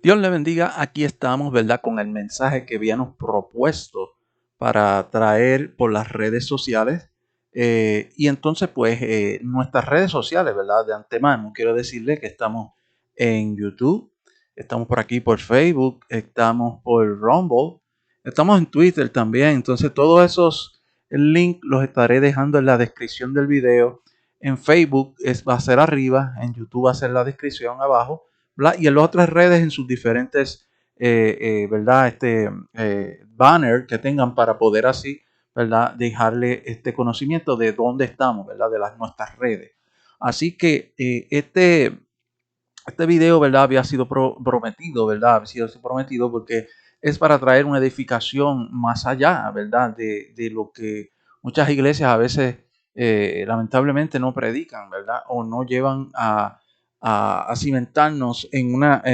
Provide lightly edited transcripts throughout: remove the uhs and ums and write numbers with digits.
Dios le bendiga. Aquí estamos, ¿verdad? Con el mensaje que habíamos propuesto para traer por las redes sociales. Y entonces, pues, nuestras redes sociales, ¿verdad? De antemano, quiero decirle que estamos en YouTube, estamos por aquí por Facebook, estamos por Rumble, estamos en Twitter también. Entonces, todos esos links los estaré dejando en la descripción del video. En Facebook va a ser arriba, en YouTube va a ser la descripción abajo, ¿verdad? Y en las otras redes en sus diferentes ¿verdad? Banner que tengan para poder así, ¿verdad? Dejarle este conocimiento de dónde estamos, ¿verdad? De nuestras redes. Así que este video, ¿verdad? Había sido prometido, ¿verdad? Había sido prometido porque es para traer una edificación más allá, ¿verdad? De lo que muchas iglesias a veces lamentablemente no predican, ¿verdad? O no llevan a cimentarnos en una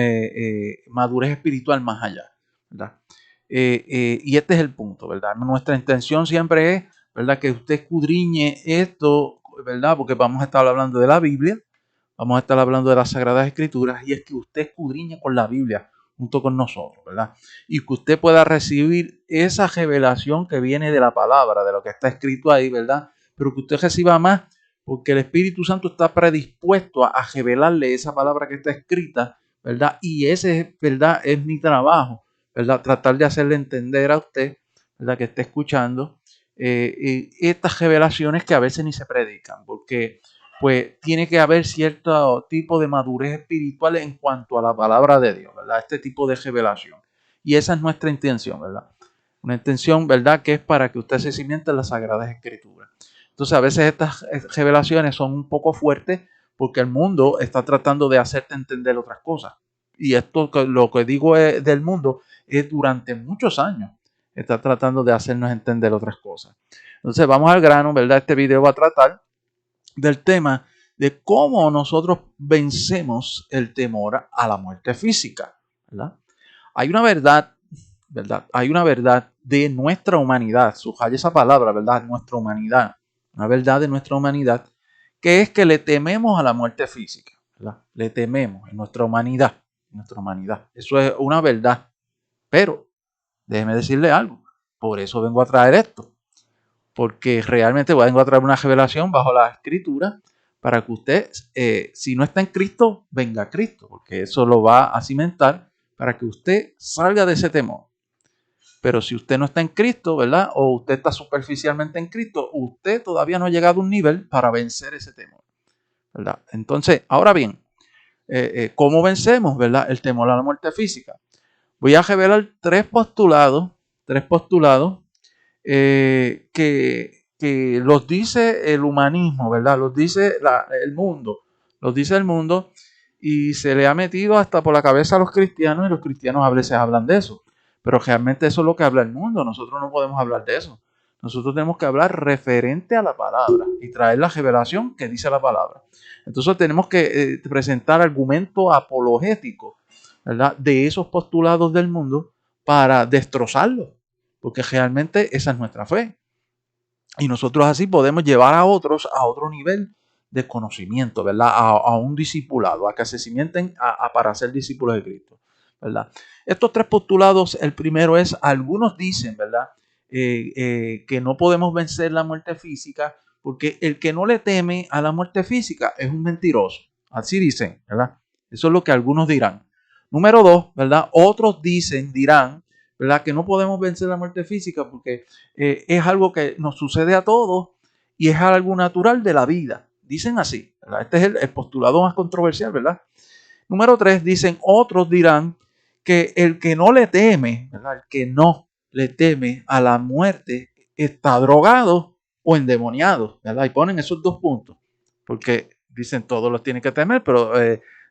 madurez espiritual más allá, ¿verdad? Y este es el punto, ¿verdad? Nuestra intención siempre es, ¿verdad? Que usted escudriñe esto, ¿verdad? Porque vamos a estar hablando de la Biblia, vamos a estar hablando de las Sagradas Escrituras, y es que usted escudriñe con la Biblia junto con nosotros, ¿verdad? Y que usted pueda recibir esa revelación que viene de la palabra, de lo que está escrito ahí, ¿verdad? Pero que usted reciba más, porque el Espíritu Santo está predispuesto a revelarle esa palabra que está escrita, ¿verdad? Y ese, ¿verdad? Es mi trabajo, ¿verdad? Tratar de hacerle entender a usted, ¿verdad? Que esté escuchando estas revelaciones que a veces ni se predican, porque pues tiene que haber cierto tipo de madurez espiritual en cuanto a la palabra de Dios, ¿verdad? Este tipo de revelación. Y esa es nuestra intención, ¿verdad? Una intención, ¿verdad? Que es para que usted se cimiente en las Sagradas Escrituras. Entonces, a veces estas revelaciones son un poco fuertes porque el mundo está tratando de hacerte entender otras cosas. Y esto, lo que digo del mundo, es durante muchos años está tratando de hacernos entender otras cosas. Entonces, vamos al grano, ¿verdad? Este video va a tratar del tema de cómo nosotros vencemos el temor a la muerte física, ¿verdad? Hay una verdad, ¿verdad? Hay una verdad de nuestra humanidad, subraya esa palabra, ¿verdad? Nuestra humanidad, una verdad de nuestra humanidad, que es que le tememos a la muerte física, ¿verdad? Le tememos en nuestra humanidad, en nuestra humanidad. Eso es una verdad, pero déjeme decirle algo, por eso vengo a traer esto, porque realmente vengo a traer una revelación bajo la escritura para que usted, si no está en Cristo, venga a Cristo, porque eso lo va a cimentar para que usted salga de ese temor. Pero si usted no está en Cristo, ¿verdad? O usted está superficialmente en Cristo, usted todavía no ha llegado a un nivel para vencer ese temor, ¿verdad? Entonces, ahora bien, ¿cómo vencemos, ¿verdad? El temor a la muerte física. Voy a revelar tres postulados que los dice el humanismo, ¿verdad? Los dice el mundo, los dice el mundo, y se le ha metido hasta por la cabeza a los cristianos, y los cristianos a veces hablan de eso, pero realmente eso es lo que habla el mundo. Nosotros no podemos hablar de eso. Nosotros tenemos que hablar referente a la palabra y traer la revelación que dice la palabra. Entonces tenemos que presentar argumentos apologéticos, ¿verdad? De esos postulados del mundo para destrozarlos, porque realmente esa es nuestra fe. Y nosotros así podemos llevar a otros a otro nivel de conocimiento, ¿verdad? A un discipulado, a que se cimienten para ser discípulos de Cristo, ¿verdad? Estos tres postulados, el primero es, algunos dicen, ¿verdad? Que no podemos vencer la muerte física porque el que no le teme a la muerte física es un mentiroso. Así dicen, ¿verdad? Eso es lo que algunos dirán. Número dos, ¿verdad? Otros dirán, ¿verdad? Que no podemos vencer la muerte física porque es algo que nos sucede a todos y es algo natural de la vida. Dicen así, ¿verdad? Este es el postulado más controversial, ¿verdad? Número tres, otros dirán que el que no le teme, ¿verdad? El que no le teme a la muerte está drogado o endemoniado, ¿verdad? Y ponen esos dos puntos, porque dicen todos los tienen que temer, pero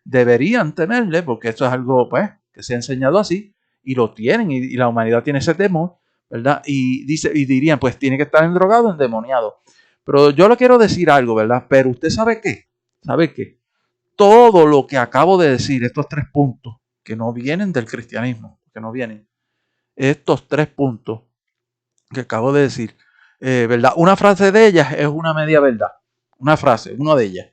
deberían temerle, porque eso es algo, pues, que se ha enseñado así, y lo tienen, y la humanidad tiene ese temor, ¿verdad? Y dirían, pues tiene que estar endrogado, endemoniado. Pero yo le quiero decir algo, ¿verdad? Pero usted sabe qué, ¿sabe qué? Todo lo que acabo de decir, estos tres puntos, que no vienen del cristianismo, que no vienen, estos tres puntos que acabo de decir, ¿verdad? Una frase de ellas es una media verdad, una frase, una de ellas.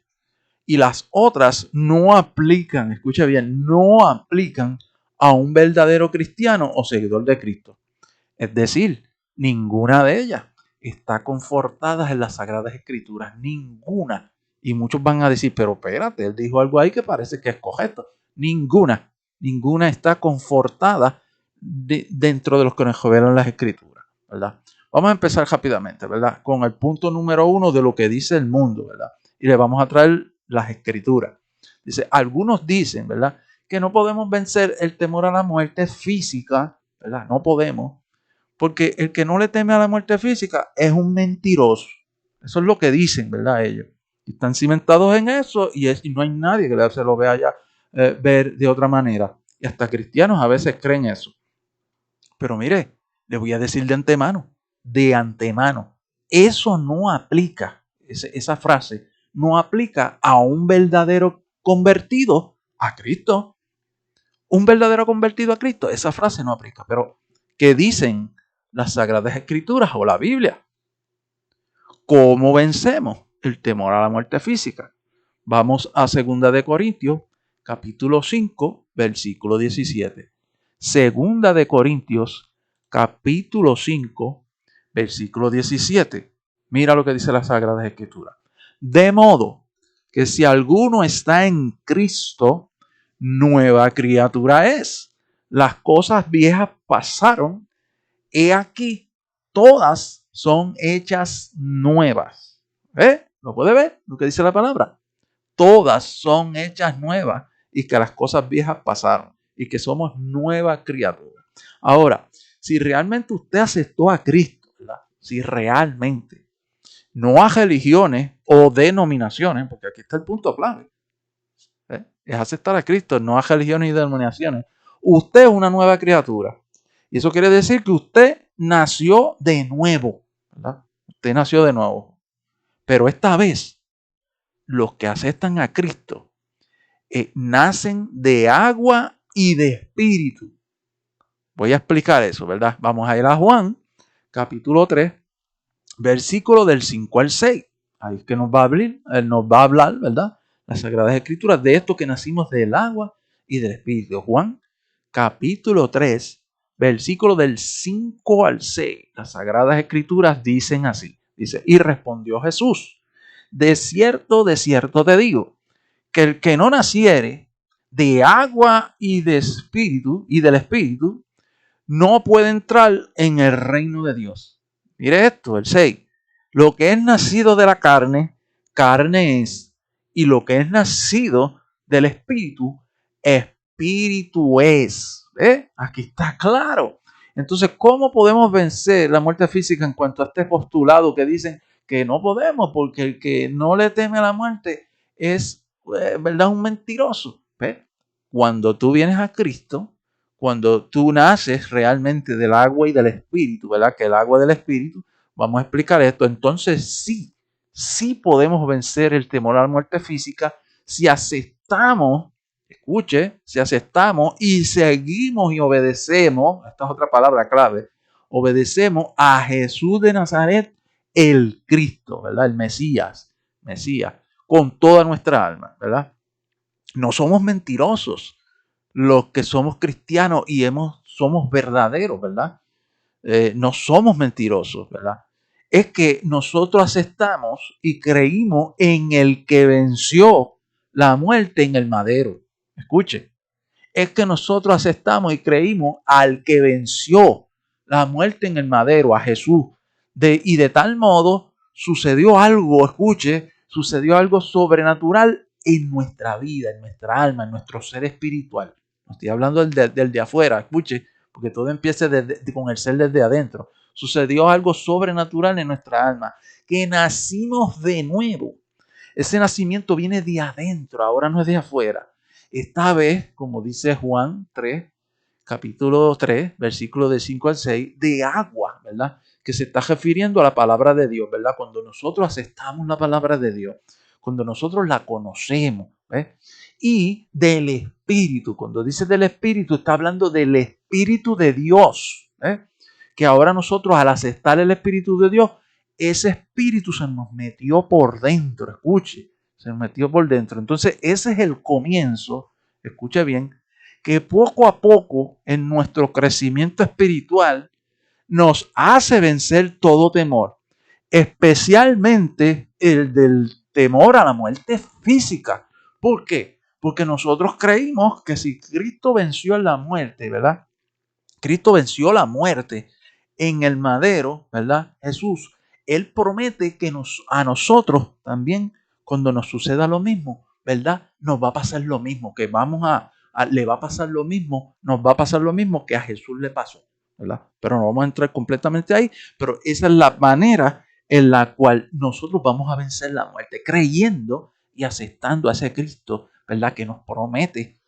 Y las otras no aplican, escucha bien, no aplican a un verdadero cristiano o seguidor de Cristo. Es decir, ninguna de ellas está confortada en las Sagradas Escrituras, ninguna. Y muchos van a decir, pero espérate, él dijo algo ahí que parece que es correcto. Ninguna está confortada dentro de los que nos revelan las Escrituras, ¿verdad? Vamos a empezar rápidamente, ¿verdad? Con el punto número 1 de lo que dice el mundo, ¿verdad? Y le vamos a traer las Escrituras. Dice, algunos dicen, ¿verdad?, que no podemos vencer el temor a la muerte física, ¿verdad? No podemos, porque el que no le teme a la muerte física es un mentiroso. Eso es lo que dicen, ¿verdad? Ellos. Y están cimentados en eso y no hay nadie que se lo vea ya ver de otra manera. Y hasta cristianos a veces creen eso. Pero mire, le voy a decir de antemano, eso no aplica, esa frase no aplica a un verdadero convertido a Cristo. Un verdadero convertido a Cristo, esa frase no aplica. Pero, ¿qué dicen las Sagradas Escrituras o la Biblia? ¿Cómo vencemos el temor a la muerte física? Vamos a 2 de Corintios, capítulo 5, versículo 17. 2 de Corintios, capítulo 5, versículo 17. Mira lo que dice las Sagradas Escrituras. De modo que si alguno está en Cristo, nueva criatura es. Las cosas viejas pasaron, he aquí, todas son hechas nuevas. ¿Lo puede ver? Lo que dice la palabra. Todas son hechas nuevas y que las cosas viejas pasaron y que somos nueva criatura. Ahora, si realmente usted aceptó a Cristo, ¿verdad? Si realmente, no a religiones o denominaciones, porque aquí está el punto clave, es aceptar a Cristo, no a religiones y denominaciones. Usted es una nueva criatura. Y eso quiere decir que usted nació de nuevo, ¿verdad? Usted nació de nuevo. Pero esta vez, los que aceptan a Cristo nacen de agua y de espíritu. Voy a explicar eso, ¿verdad? Vamos a ir a Juan, capítulo 3, versículo del 5 al 6. Ahí es que nos va a hablar, ¿verdad? Las Sagradas Escrituras de esto que nacimos del agua y del espíritu. Juan, capítulo 3, versículo del 5 al 6. Las Sagradas Escrituras dicen así. Dice, y respondió Jesús, de cierto te digo, que el que no naciere de agua y de espíritu y del espíritu, no puede entrar en el reino de Dios. Mire esto, el 6. Lo que es nacido de la carne, carne es. Y lo que es nacido del espíritu, espíritu es. Aquí está claro. Entonces, ¿cómo podemos vencer la muerte física en cuanto a este postulado que dicen que no podemos porque el que no le teme a la muerte es, ¿verdad?, un mentiroso? Cuando tú vienes a Cristo, cuando tú naces realmente del agua y del espíritu, ¿verdad? Que el agua del espíritu, vamos a explicar esto, entonces sí podemos vencer el temor a la muerte física si aceptamos, escuche, si aceptamos y seguimos y obedecemos, esta es otra palabra clave, obedecemos a Jesús de Nazaret, el Cristo, ¿verdad? El Mesías, con toda nuestra alma, ¿verdad? No somos mentirosos los que somos cristianos y somos verdaderos, ¿verdad? No somos mentirosos, ¿verdad? Es que nosotros aceptamos y creímos en el que venció la muerte en el madero. Escuche, es que nosotros aceptamos y creímos al que venció la muerte en el madero, a Jesús. Y de tal modo sucedió algo, escuche, sucedió algo sobrenatural en nuestra vida, en nuestra alma, en nuestro ser espiritual. No estoy hablando del de afuera, escuche, porque todo empieza con el ser desde adentro. Sucedió algo sobrenatural en nuestra alma, que nacimos de nuevo. Ese nacimiento viene de adentro, ahora no es de afuera. Esta vez, como dice Juan 3, capítulo 3, versículo de 5 al 6, de agua, ¿verdad? Que se está refiriendo a la palabra de Dios, ¿verdad? Cuando nosotros aceptamos la palabra de Dios, cuando nosotros la conocemos, ¿ves? Y del Espíritu, cuando dice del Espíritu, está hablando del Espíritu de Dios, ¿eh? Que ahora nosotros al aceptar el Espíritu de Dios, ese Espíritu se nos metió por dentro, escuche, se nos metió por dentro. Entonces ese es el comienzo, escuche bien, que poco a poco en nuestro crecimiento espiritual nos hace vencer todo temor, especialmente el del temor a la muerte física. ¿Por qué? Porque nosotros creímos que si Cristo venció la muerte, ¿verdad? Cristo venció la muerte en el madero, ¿verdad? Jesús, Él promete que a nosotros también, cuando nos suceda lo mismo, ¿verdad? Nos va a pasar lo mismo, que le va a pasar lo mismo, nos va a pasar lo mismo que a Jesús le pasó, ¿verdad? Pero no vamos a entrar completamente ahí, pero esa es la manera en la cual nosotros vamos a vencer la muerte, creyendo y aceptando a ese Cristo, ¿verdad? Que nos promete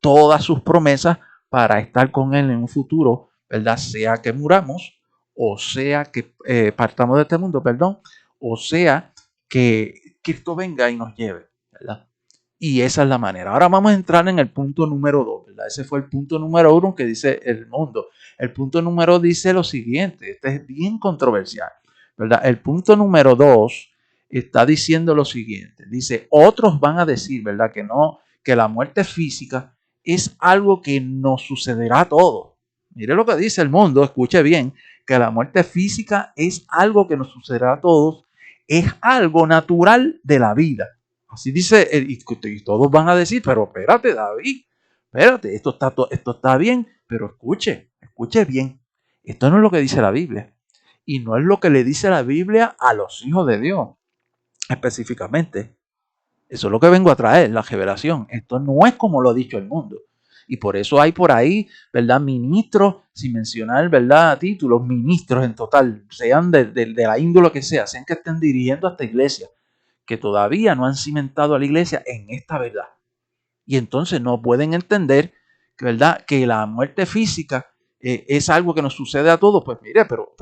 todas sus promesas para estar con Él en un futuro, ¿verdad? Sea que muramos, o sea que partamos de este mundo, perdón, o sea que Cristo venga y nos lleve, ¿verdad? Y esa es la manera. Ahora vamos a entrar en el punto número 2, ¿verdad? Ese fue el punto número 1 que dice el mundo. El punto número 2 dice lo siguiente, este es bien controversial, ¿verdad? El punto número 2 está diciendo lo siguiente, dice, otros van a decir, ¿verdad? Que no, que la muerte física es algo que nos sucederá a todos. Mire lo que dice el mundo, escuche bien, que la muerte física es algo que nos sucederá a todos, es algo natural de la vida. Así dice, y todos van a decir, pero espérate, David, espérate, esto está bien, pero escuche bien, esto no es lo que dice la Biblia, y no es lo que le dice la Biblia a los hijos de Dios, específicamente. Eso es lo que vengo a traer, la revelación. Esto no es como lo ha dicho el mundo. Y por eso hay por ahí, ¿verdad? Ministros, sin mencionar, ¿verdad? Títulos, ministros en total, sean de la índole que sea, sean que estén dirigiendo a esta iglesia, que todavía no han cimentado a la iglesia en esta verdad. Y entonces no pueden entender, ¿verdad? Que la muerte física es algo que nos sucede a todos. Pues mire, pero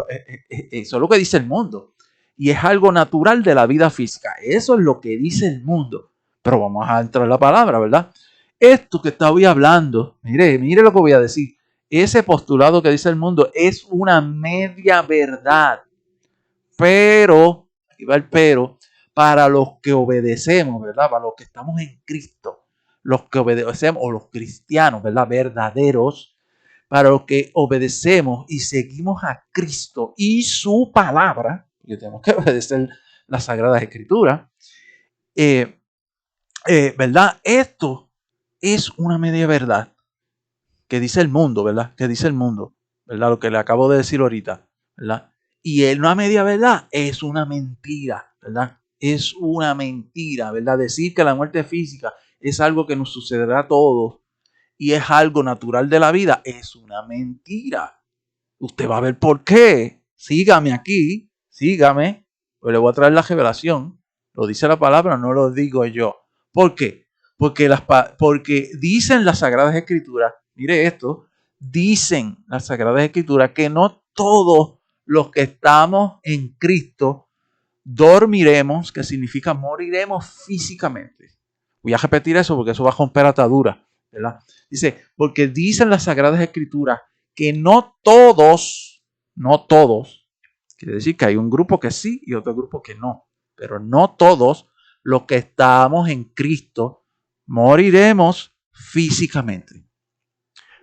eso es lo que dice el mundo. Y es algo natural de la vida física. Eso es lo que dice el mundo. Pero vamos a entrar en la palabra, ¿verdad? Esto que estoy hablando, mire lo que voy a decir. Ese postulado que dice el mundo es una media verdad. Pero, aquí va el pero, para los que obedecemos, ¿verdad? Para los que estamos en Cristo, los que obedecemos, o los cristianos, ¿verdad? Verdaderos, para los que obedecemos y seguimos a Cristo y su palabra, porque tenemos que obedecer las Sagradas Escrituras, ¿verdad? Esto es una media verdad que dice el mundo, ¿verdad? Que dice el mundo, ¿verdad? Lo que le acabo de decir ahorita, ¿verdad? Y una media verdad es una mentira, ¿verdad? Es una mentira, ¿verdad? Decir que la muerte física es algo que nos sucederá a todos y es algo natural de la vida es una mentira. Usted va a ver por qué. Sígame aquí, sígame, pues le voy a traer la revelación. Lo dice la palabra, no lo digo yo. ¿Por qué? Porque dicen las Sagradas Escrituras, mire esto, dicen las Sagradas Escrituras que no todos los que estamos en Cristo dormiremos, que significa moriremos físicamente. Voy a repetir eso porque eso va a romper atadura, ¿verdad? Dice, porque dicen las Sagradas Escrituras que no todos, quiere decir que hay un grupo que sí y otro grupo que no, pero no todos los que estamos en Cristo moriremos físicamente.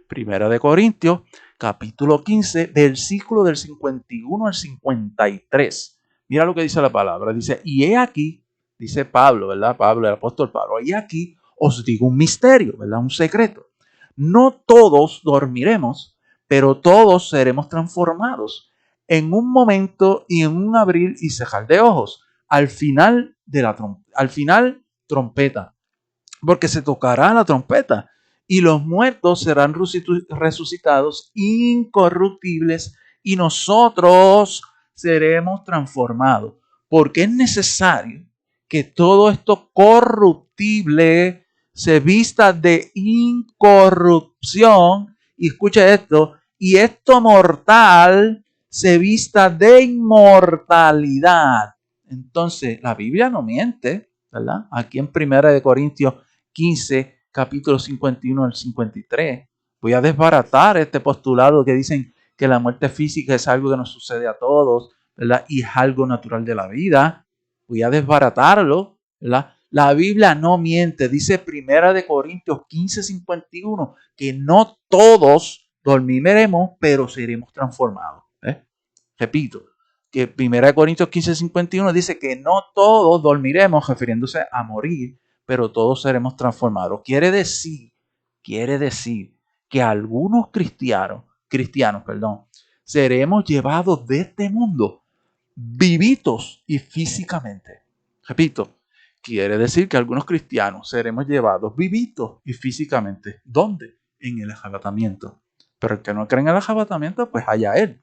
Primera de Corintios, capítulo 15, versículo del 51 al 53. Mira lo que dice la palabra. Dice, y he aquí, dice Pablo, ¿verdad? Pablo, el apóstol Pablo, y aquí os digo un misterio, ¿verdad? Un secreto. No todos dormiremos, pero todos seremos transformados en un momento y en un abrir y cerrar de ojos. Al final, trompeta, porque se tocará la trompeta y los muertos serán resucitados incorruptibles y nosotros seremos transformados. Porque es necesario que todo esto corruptible se vista de incorrupción, y escucha esto, y esto mortal se vista de inmortalidad. Entonces, la Biblia no miente, ¿verdad? Aquí en 1 Corintios 15, capítulo 51 al 53. Voy a desbaratar este postulado que dicen que la muerte física es algo que nos sucede a todos, ¿verdad? Y es algo natural de la vida. Voy a desbaratarlo, ¿verdad? La Biblia no miente. Dice 1 Corintios 15:51 que no todos dormiremos, pero seremos transformados. Repito, que 1 Corintios 15:51 dice que no todos dormiremos, refiriéndose a morir, pero todos seremos transformados. Quiere decir que algunos cristianos, seremos llevados de este mundo vivitos y físicamente. Repito, quiere decir que algunos cristianos seremos llevados vivitos y físicamente. ¿Dónde? En el arrebatamiento. Pero el que no cree en el arrebatamiento, pues allá él.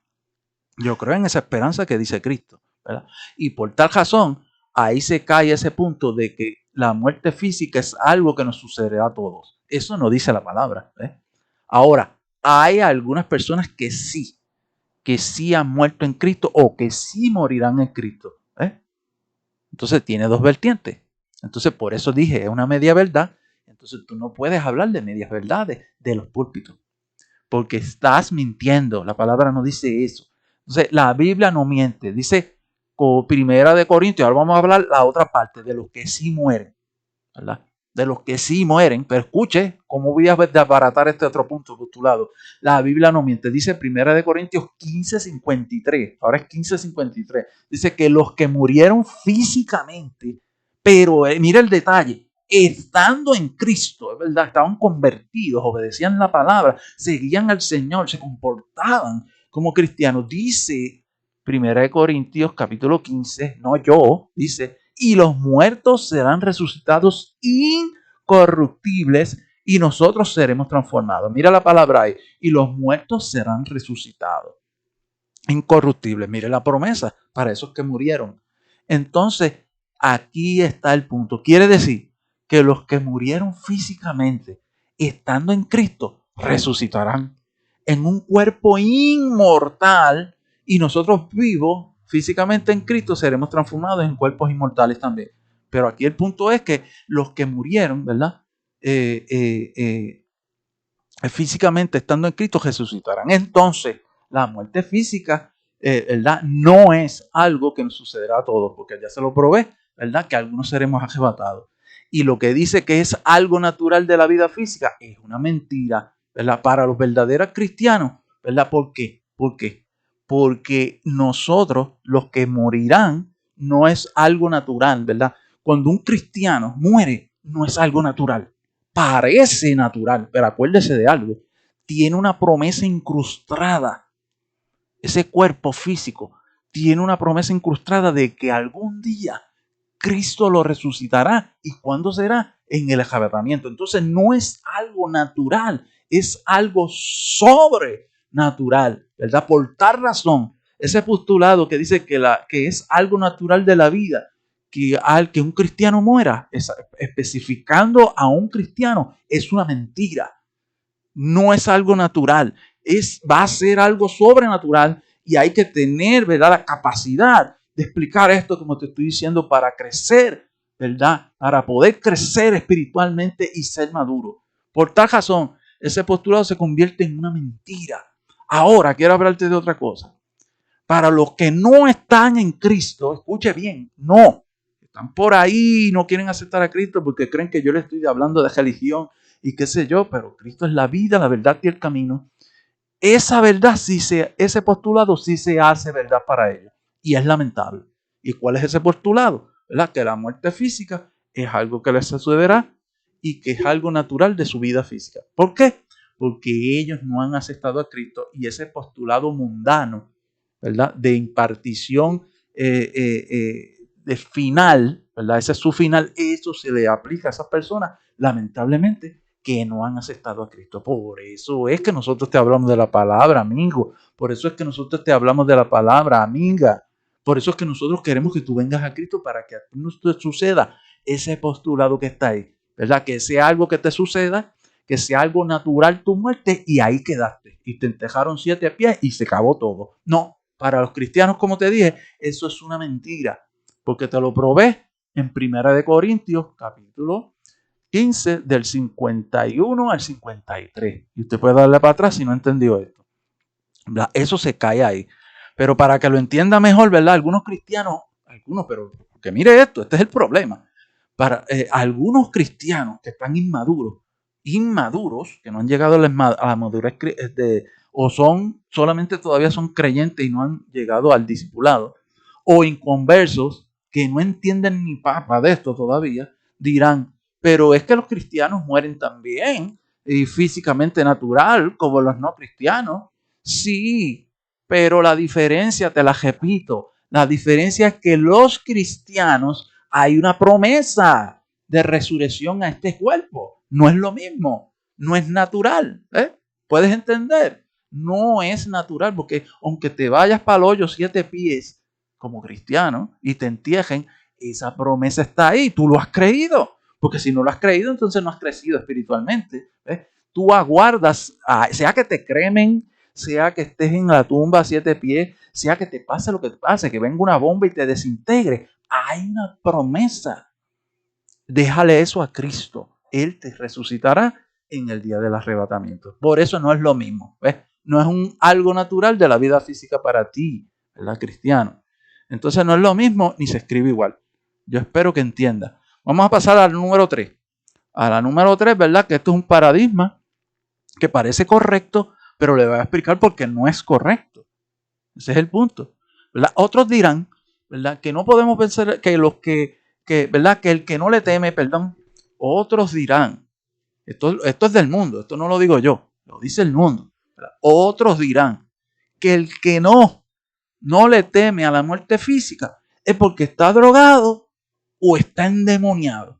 Yo creo en esa esperanza que dice Cristo, ¿verdad? Y por tal razón, ahí se cae ese punto de que la muerte física es algo que nos sucederá a todos. Eso no dice la palabra. Ahora, hay algunas personas que sí han muerto en Cristo o que sí morirán en Cristo. Entonces tiene dos vertientes. Entonces por eso dije, es una media verdad. Entonces tú no puedes hablar de medias verdades de los púlpitos, porque estás mintiendo. La palabra no dice eso. Entonces la Biblia no miente. Dice 1 Corintios, ahora vamos a hablar la otra parte, de los que sí mueren, ¿verdad? De los que sí mueren. Pero escuche, ¿cómo voy a desbaratar este otro punto postulado? La Biblia no miente. Dice 1 Corintios 15:53. Ahora es 15:53. Dice que los que murieron físicamente, pero mira el detalle, estando en Cristo, es verdad, estaban convertidos, obedecían la palabra, seguían al Señor, se comportaban como cristianos. Dice 1 Corintios capítulo 15, no yo, dice, y los muertos serán resucitados incorruptibles y nosotros seremos transformados. Mira la palabra ahí. Y los muertos serán resucitados incorruptibles. Mire la promesa para esos que murieron. Entonces, aquí está el punto. Quiere decir que los que murieron físicamente, estando en Cristo, resucitarán en un cuerpo inmortal, y nosotros vivos físicamente en Cristo seremos transformados en cuerpos inmortales también. Pero aquí el punto es que los que murieron, ¿verdad? Físicamente estando en Cristo resucitarán. Entonces, la muerte física, ¿verdad? No es algo que nos sucederá a todos, porque ya se lo probé, ¿verdad? Que algunos seremos arrebatados. Y lo que dice que es algo natural de la vida física es una mentira, ¿verdad? Para los verdaderos cristianos, ¿verdad? ¿Por qué? Porque nosotros, los que morirán, no es algo natural, ¿verdad? Cuando un cristiano muere, no es algo natural. Parece natural, pero acuérdese de algo. Tiene una promesa incrustada. Ese cuerpo físico tiene una promesa incrustada de que algún día Cristo lo resucitará. ¿Y cuándo será? En el arrebatamiento. Entonces no es algo natural, es algo sobrenatural, ¿verdad? Por tal razón, ese postulado que dice que es algo natural de la vida, que un cristiano muera, especificando a un cristiano, es una mentira. No es algo natural, va a ser algo sobrenatural, y hay que tener, ¿verdad?, la capacidad de explicar esto, como te estoy diciendo, para crecer, ¿verdad? Para poder crecer espiritualmente y ser maduro. Por tal razón, ese postulado se convierte en una mentira. Ahora quiero hablarte de otra cosa. Para los que no están en Cristo, escuche bien, no, están por ahí, no quieren aceptar a Cristo porque creen que yo les estoy hablando de religión y qué sé yo, pero Cristo es la vida, la verdad y el camino. Esa verdad ese postulado sí se hace verdad para ellos, y es lamentable. ¿Y cuál es ese postulado? ¿Verdad? Que la muerte física es algo que les sucederá y que es algo natural de su vida física. ¿Por qué? Porque ellos no han aceptado a Cristo, y ese postulado mundano, ¿verdad?, de impartición de final, ¿verdad? Ese es su final. Eso se le aplica a esas personas, lamentablemente, que no han aceptado a Cristo. Por eso es que nosotros te hablamos de la palabra, amigo. Por eso es que nosotros te hablamos de la palabra, amiga. Por eso es que nosotros queremos que tú vengas a Cristo, para que a ti no te suceda ese postulado que está ahí, ¿verdad? Que sea algo que te suceda, que sea algo natural tu muerte, y ahí quedaste. Y te enterraron 7 pies y se acabó todo. No, para los cristianos, como te dije, eso es una mentira, porque te lo probé en 1 Corintios capítulo 15, del 51 al 53. Y usted puede darle para atrás si no entendió esto. Eso se cae ahí. Pero para que lo entienda mejor, ¿verdad? Algunos cristianos, pero que mire esto, este es el problema. para algunos cristianos que están inmaduros, que no han llegado a la madurez o solamente todavía son creyentes y no han llegado al discipulado, o inconversos que no entienden ni papa de esto todavía, dirán, pero es que los cristianos mueren también, y físicamente natural, como los no cristianos. Sí, pero la diferencia, te la repito, la diferencia es que los cristianos hay una promesa de resurrección a este cuerpo. No es lo mismo, no es natural. ¿Puedes entender? No es natural, porque aunque te vayas para el hoyo 7 pies como cristiano y te entierren, esa promesa está ahí, tú lo has creído. Porque si no lo has creído, entonces no has crecido espiritualmente. Tú aguardas, sea que te cremen, sea que estés en la tumba a 7 pies, sea que te pase lo que te pase, que venga una bomba y te desintegre. Hay una promesa. Déjale eso a Cristo. Él te resucitará en el día del arrebatamiento. Por eso no es lo mismo. ¿Ves? No es algo natural de la vida física para ti, ¿verdad, cristiano? Entonces no es lo mismo ni se escribe igual. Yo espero que entienda. Vamos a pasar al número 3. A la número 3, ¿verdad? Que esto es un paradigma que parece correcto, pero le voy a explicar por qué no es correcto. Ese es el punto, ¿verdad? Otros dirán, ¿verdad?, que no podemos pensar ¿verdad?, que el que no le teme, perdón, otros dirán, esto es del mundo, esto no lo digo yo, lo dice el mundo, ¿verdad? Otros dirán que el que no le teme a la muerte física es porque está drogado o está endemoniado.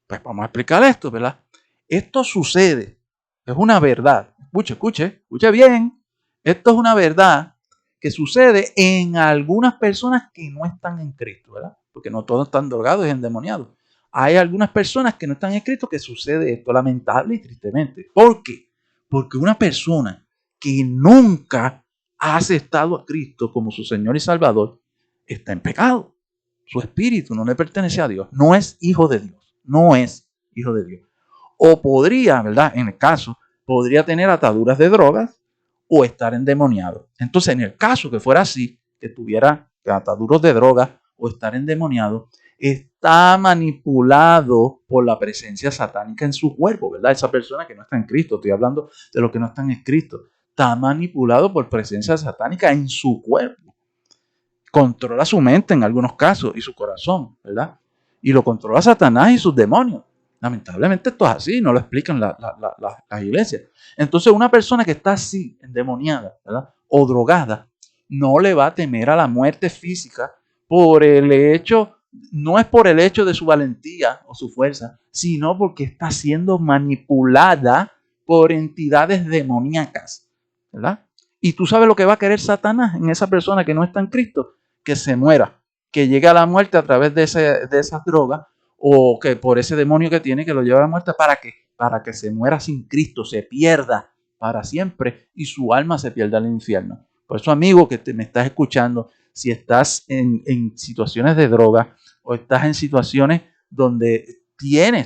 Pues vamos a explicar esto, ¿verdad? Esto sucede, es una verdad. Escuche bien. Esto es una verdad que sucede en algunas personas que no están en Cristo, ¿verdad? Porque no todos están drogados y endemoniados. Hay algunas personas que no están en Cristo que sucede esto, lamentable y tristemente. ¿Por qué? Porque una persona que nunca ha aceptado a Cristo como su Señor y Salvador está en pecado. Su espíritu no le pertenece a Dios, no es hijo de Dios. No es hijo de Dios. O podría, ¿verdad? En el caso, podría tener ataduras de drogas o estar endemoniado. Entonces, en el caso que fuera así, que tuviera ataduras de drogas o estar endemoniado, está manipulado por la presencia satánica en su cuerpo, ¿verdad? Esa persona que no está en Cristo, estoy hablando de los que no están en Cristo, está manipulado por presencia satánica en su cuerpo. Controla su mente en algunos casos y su corazón, ¿verdad? Y lo controla Satanás y sus demonios. Lamentablemente esto es así, no lo explican las iglesias. Entonces una persona que está así, endemoniada, ¿verdad?, o drogada, no le va a temer a la muerte física por el hecho, no es por el hecho de su valentía o su fuerza, sino porque está siendo manipulada por entidades demoníacas, ¿verdad? Y tú sabes lo que va a querer Satanás en esa persona que no está en Cristo, que se muera, que llegue a la muerte a través de esas drogas o que por ese demonio que tiene que lo lleva a la muerte. ¿Para qué? Para que se muera sin Cristo, se pierda para siempre y su alma se pierda en el infierno. Por eso, amigo que me estás escuchando, si estás en situaciones de droga o estás en situaciones donde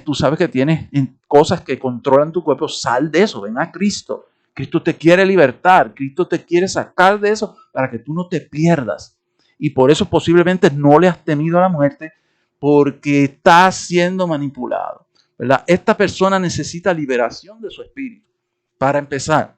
tú sabes que tienes cosas que controlan tu cuerpo, sal de eso, ven a Cristo. Cristo te quiere libertar, Cristo te quiere sacar de eso para que tú no te pierdas. Y por eso posiblemente no le has temido a la muerte, porque está siendo manipulado, ¿verdad? Esta persona necesita liberación de su espíritu. Para empezar,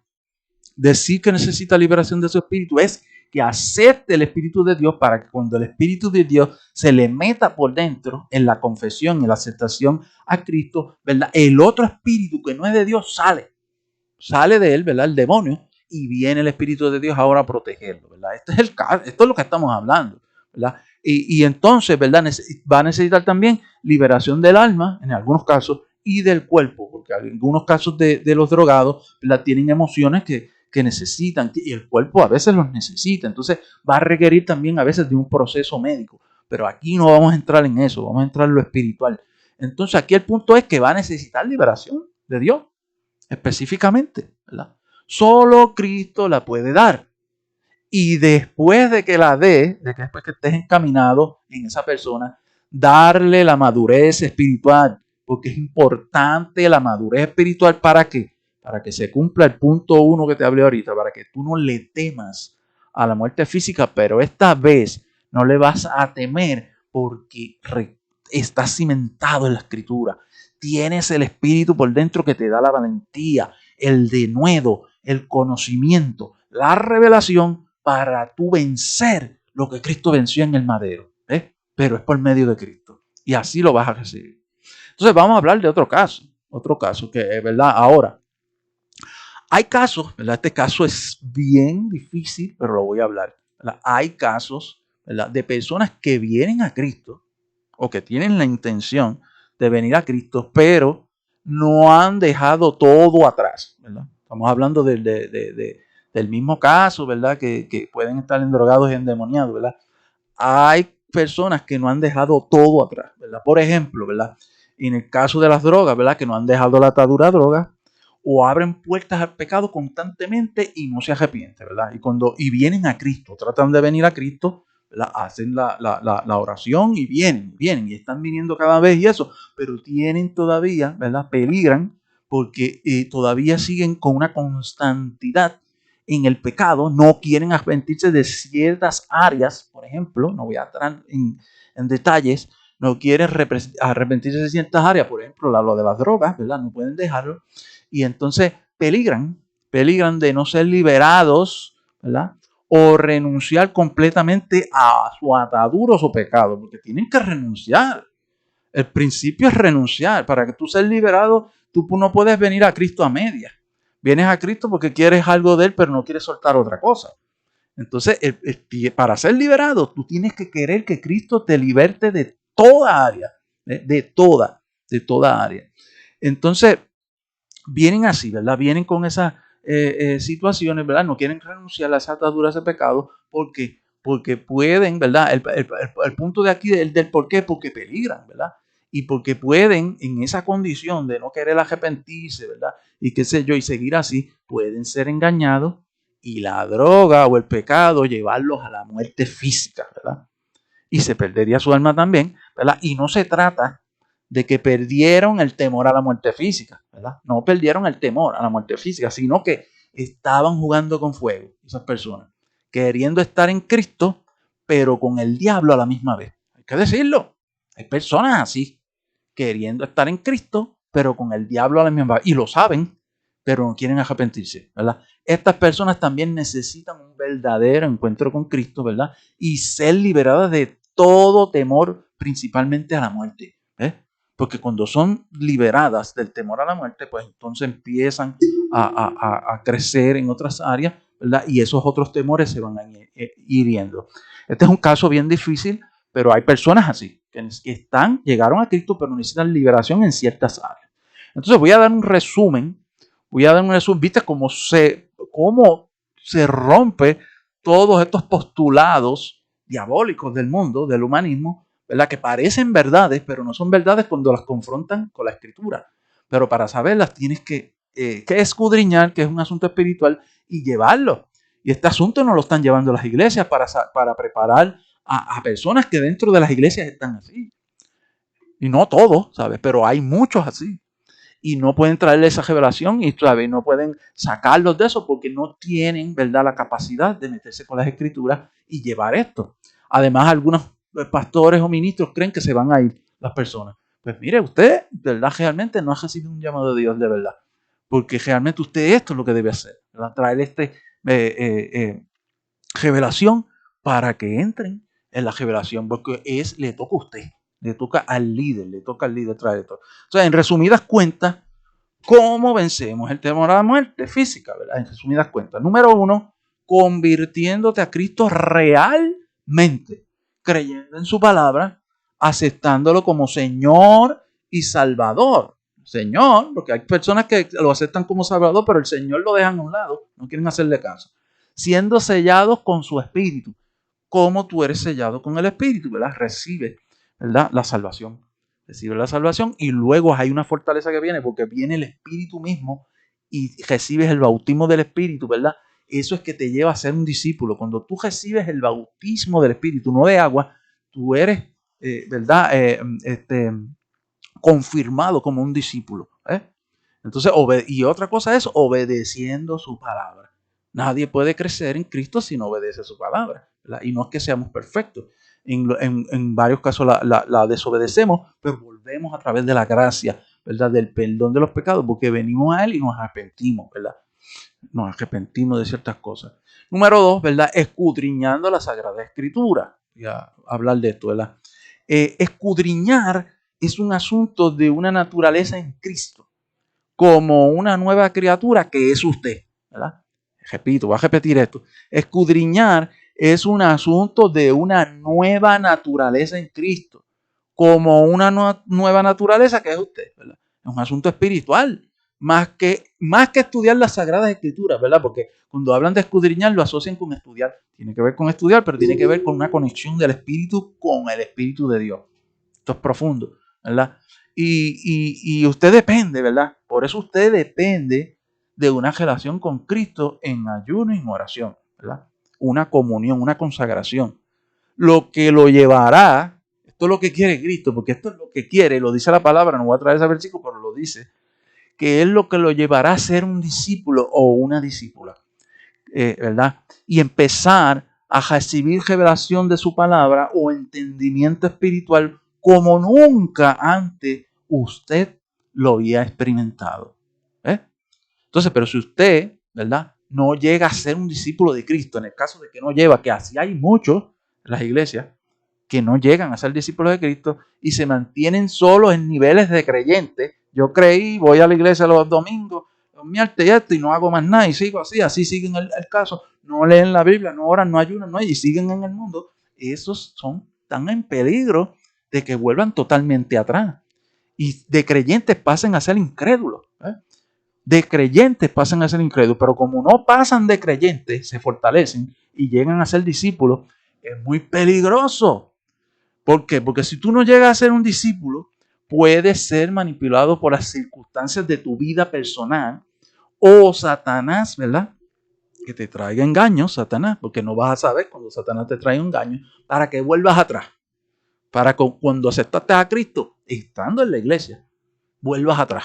decir que necesita liberación de su espíritu es que acepte el Espíritu de Dios, para que cuando el Espíritu de Dios se le meta por dentro en la confesión, en la aceptación a Cristo, ¿verdad?, el otro espíritu que no es de Dios sale de él, ¿verdad?, el demonio, y viene el Espíritu de Dios ahora a protegerlo, ¿verdad? Esto es lo que estamos hablando, ¿verdad? Y entonces, ¿verdad?, va a necesitar también liberación del alma, en algunos casos, y del cuerpo, porque en algunos casos de los drogados, ¿verdad?, tienen emociones que necesitan, y el cuerpo a veces los necesita. Entonces va a requerir también a veces de un proceso médico. Pero aquí no vamos a entrar en eso, vamos a entrar en lo espiritual. Entonces aquí el punto es que va a necesitar liberación de Dios, específicamente, ¿verdad? Solo Cristo la puede dar. Y después de que la dé, después que estés encaminado en esa persona, darle la madurez espiritual, porque es importante la madurez espiritual. ¿Para qué? Para que se cumpla el punto 1 que te hablé ahorita, para que tú no le temas a la muerte física, pero esta vez no le vas a temer porque estás cimentado en la Escritura, tienes el Espíritu por dentro que te da la valentía, el denuedo, el conocimiento, la revelación para tú vencer lo que Cristo venció en el madero. Pero es por medio de Cristo. Y así lo vas a recibir. Entonces vamos a hablar de otro caso que es verdad. Ahora, hay casos, ¿verdad? Este caso es bien difícil, pero lo voy a hablar. ¿Verdad? Hay casos, ¿verdad?, de personas que vienen a Cristo o que tienen la intención de venir a Cristo, pero no han dejado todo atrás, ¿verdad? Estamos hablando del mismo caso, ¿verdad? Que pueden estar endrogados y endemoniados, ¿verdad? Hay personas que no han dejado todo atrás, ¿verdad? Por ejemplo, ¿verdad? En el caso de las drogas, ¿verdad? Que no han dejado la atadura a drogas o abren puertas al pecado constantemente y no se arrepienten, ¿verdad? Y vienen a Cristo, tratan de venir a Cristo, ¿verdad? Hacen la oración y vienen y están viniendo cada vez y eso, pero tienen todavía, ¿verdad? Peligran porque todavía siguen con una constantidad en el pecado, no quieren arrepentirse de ciertas áreas, por ejemplo, no voy a entrar en detalles, no quieren arrepentirse de ciertas áreas, por ejemplo, lo de las drogas, ¿verdad? No pueden dejarlo. Y entonces peligran de no ser liberados, ¿verdad? O renunciar completamente a su atadura o su pecado, porque tienen que renunciar. El principio es renunciar. Para que tú seas liberado, tú no puedes venir a Cristo a medias. Vienes a Cristo porque quieres algo de Él, pero no quieres soltar otra cosa. Entonces, para ser liberado, tú tienes que querer que Cristo te liberte de toda área, de toda área. Entonces, vienen así, ¿verdad? Vienen con esas situaciones, ¿verdad? No quieren renunciar a esa atadura, a ese pecado, porque pueden, ¿verdad? El punto de aquí del por qué, porque peligran, ¿verdad? Y porque pueden, en esa condición de no querer arrepentirse, ¿verdad? Y qué sé yo, y seguir así, pueden ser engañados y la droga o el pecado llevarlos a la muerte física, ¿verdad? Y se perdería su alma también, ¿verdad? Y no se trata de que perdieron el temor a la muerte física, ¿verdad? No perdieron el temor a la muerte física, sino que estaban jugando con fuego, esas personas, queriendo estar en Cristo, pero con el diablo a la misma vez. Hay que decirlo. Hay personas así, queriendo estar en Cristo, pero con el diablo a la misma vez. Y lo saben, pero no quieren arrepentirse, ¿verdad? Estas personas también necesitan un verdadero encuentro con Cristo, ¿verdad? Y ser liberadas de todo temor, principalmente a la muerte. Porque cuando son liberadas del temor a la muerte, pues entonces empiezan a crecer en otras áreas, ¿verdad? Y esos otros temores se van a ir hiriendo. Este es un caso bien difícil, pero hay personas así, que llegaron a Cristo, pero necesitan liberación en ciertas áreas. Entonces voy a dar un resumen, ¿viste cómo se rompe todos estos postulados diabólicos del mundo, del humanismo, ¿verdad? Que parecen verdades, pero no son verdades cuando las confrontan con la Escritura. Pero para saberlas tienes que escudriñar, que es un asunto espiritual, y llevarlo. Y este asunto no lo están llevando las iglesias para preparar a personas que dentro de las iglesias están así. Y no todos, ¿sabes? Pero hay muchos así. Y no pueden traerle esa revelación y, ¿sabes?, no pueden sacarlos de eso porque no tienen, ¿verdad?, la capacidad de meterse con las escrituras y llevar esto. Además, algunos pastores o ministros creen que se van a ir las personas. Pues mire, usted, ¿verdad?, realmente no ha recibido un llamado de Dios de verdad. Porque realmente usted esto es lo que debe hacer, ¿verdad? Traer revelación para que entren en la revelación, porque le toca a usted, le toca al líder traer esto. Entonces, en resumidas cuentas, ¿cómo vencemos el temor a la muerte física? ¿Verdad? En resumidas cuentas. Número 1, convirtiéndote a Cristo realmente, creyendo en su palabra, aceptándolo como Señor y Salvador. Señor, porque hay personas que lo aceptan como Salvador, pero el Señor lo dejan a un lado, no quieren hacerle caso. Siendo sellados con su Espíritu, como tú eres sellado con el Espíritu, ¿verdad? Recibe, ¿verdad?, la salvación. Recibe la salvación y luego hay una fortaleza que viene porque viene el Espíritu mismo y recibes el bautismo del Espíritu, ¿verdad? Eso es que te lleva a ser un discípulo. Cuando tú recibes el bautismo del Espíritu, no de agua, tú eres, ¿verdad?, confirmado como un discípulo. Entonces, y otra cosa es obedeciendo su palabra. Nadie puede crecer en Cristo si no obedece su palabra, ¿verdad? Y no es que seamos perfectos. en varios casos la desobedecemos, pero volvemos a través de la gracia, ¿verdad? Del perdón de los pecados, porque venimos a Él y nos arrepentimos, ¿verdad? Nos arrepentimos de ciertas cosas. Número 2, ¿verdad? Escudriñando la Sagrada Escritura. Voy a hablar de esto, ¿verdad? Escudriñar es un asunto de una naturaleza en Cristo, como una nueva criatura que es usted, ¿verdad? Repito, voy a repetir esto. Escudriñar es un asunto de una nueva naturaleza en Cristo, como una nueva naturaleza que es usted, ¿verdad? Es un asunto espiritual, más que estudiar las Sagradas Escrituras, ¿verdad? Porque cuando hablan de escudriñar lo asocian con estudiar. Tiene que ver con estudiar, pero tiene que ver con una conexión del Espíritu con el Espíritu de Dios. Esto es profundo, ¿verdad? Y usted depende, ¿verdad? Por eso usted depende de una relación con Cristo en ayuno y en oración, ¿verdad? Una comunión, una consagración. Lo que lo llevará, esto es lo que quiere Cristo, porque esto es lo que quiere, lo dice la palabra, no voy a traer ese versículo, pero lo dice, que es lo que lo llevará a ser un discípulo o una discípula, ¿verdad? Y empezar a recibir revelación de su palabra o entendimiento espiritual como nunca antes usted lo había experimentado. Entonces, pero si usted, ¿verdad?, no llega a ser un discípulo de Cristo, en el caso de que no lleva, que así hay muchos en las iglesias, que no llegan a ser discípulos de Cristo y se mantienen solos en niveles de creyentes. Yo creí, voy a la iglesia los domingos, los miércoles y no hago más nada y sigo así siguen el caso. No leen la Biblia, no oran, no ayunan, y siguen en el mundo. Esos están en peligro de que vuelvan totalmente atrás y de creyentes pasen a ser incrédulos. De creyentes pasan a ser incrédulos, pero como no pasan de creyentes, se fortalecen y llegan a ser discípulos, es muy peligroso. ¿Por qué? Porque si tú no llegas a ser un discípulo, puedes ser manipulado por las circunstancias de tu vida personal o Satanás, ¿verdad? Que te traiga engaños, Satanás, porque no vas a saber cuando Satanás te trae un engaño, para que vuelvas atrás. Para que cuando aceptaste a Cristo, estando en la iglesia, vuelvas atrás.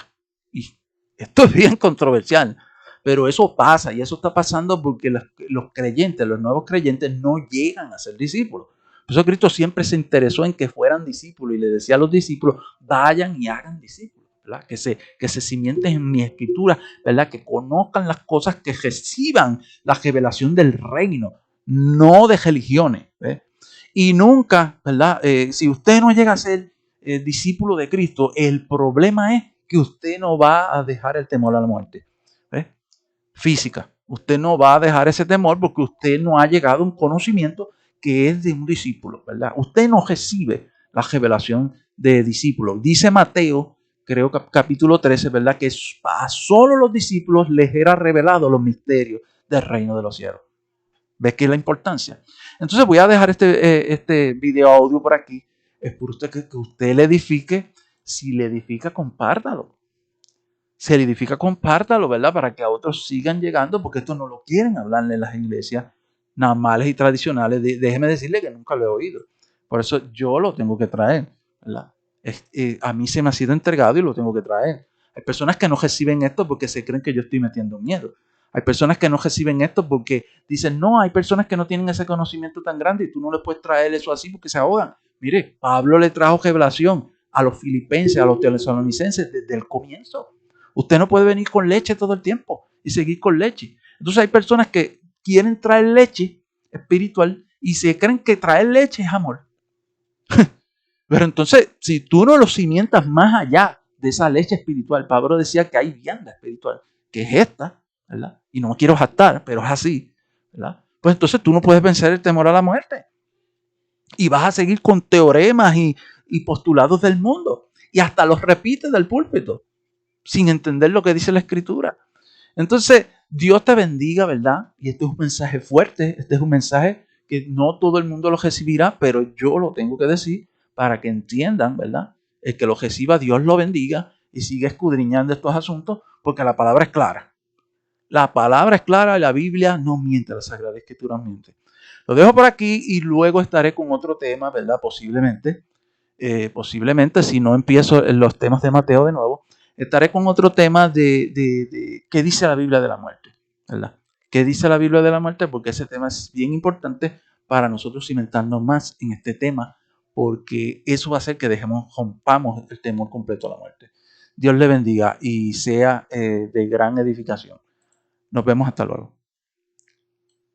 Y esto es bien controversial, pero eso pasa y eso está pasando porque los creyentes, los nuevos creyentes, no llegan a ser discípulos. Por eso Cristo siempre se interesó en que fueran discípulos y le decía a los discípulos, vayan y hagan discípulos, ¿verdad? Que se cimienten en mi escritura, ¿verdad? Que conozcan las cosas, que reciban la revelación del reino, no de religiones, ¿ves? Y nunca, ¿verdad? Si usted no llega a ser discípulo de Cristo, el problema es que usted no va a dejar el temor a la muerte física. Usted no va a dejar ese temor porque usted no ha llegado a un conocimiento que es de un discípulo, ¿verdad? Usted no recibe la revelación de discípulo. Dice Mateo, creo que capítulo 13, ¿verdad? Que a solo los discípulos les era revelado los misterios del reino de los cielos. ¿Ves qué es la importancia? Entonces voy a dejar este video audio por aquí. Es por usted que usted le edifique. Si le edifica, compártalo. Se le edifica, compártalo, ¿verdad? Para que a otros sigan llegando, porque esto no lo quieren hablarle en las iglesias normales y tradicionales. Déjeme decirle que nunca lo he oído. Por eso yo lo tengo que traer, ¿verdad? A mí se me ha sido entregado y lo tengo que traer. Hay personas que no reciben esto porque se creen que yo estoy metiendo miedo. Hay personas que no reciben esto porque dicen, no, hay personas que no tienen ese conocimiento tan grande y tú no les puedes traer eso así porque se ahogan. Mire, Pablo le trajo revelación a los filipenses, a los tesalonicenses desde el comienzo. Usted no puede venir con leche todo el tiempo y seguir con leche. Entonces hay personas que quieren traer leche espiritual y se creen que traer leche es amor. Pero entonces, si tú no lo cimientas más allá de esa leche espiritual, Pablo decía que hay vianda espiritual, que es esta, ¿verdad? Y no me quiero jactar, pero es así, ¿verdad? Pues entonces tú no puedes vencer el temor a la muerte. Y vas a seguir con teoremas y postulados del mundo. Y hasta los repites del púlpito, sin entender lo que dice la Escritura. Entonces, Dios te bendiga, ¿verdad? Y este es un mensaje fuerte, este es un mensaje que no todo el mundo lo recibirá, pero yo lo tengo que decir para que entiendan, ¿verdad? El que lo reciba, Dios lo bendiga y siga escudriñando estos asuntos, porque la palabra es clara. La palabra es clara y la Biblia no miente, la Sagrada Escritura miente. Lo dejo por aquí y luego estaré con otro tema, ¿verdad? Posiblemente, si no empiezo en los temas de Mateo de nuevo, estaré con otro tema de qué dice la Biblia de la muerte, ¿verdad? ¿Qué dice la Biblia de la muerte? Porque ese tema es bien importante para nosotros cimentarnos más en este tema, porque eso va a hacer que rompamos el temor completo a la muerte. Dios le bendiga y sea de gran edificación. Nos vemos hasta luego.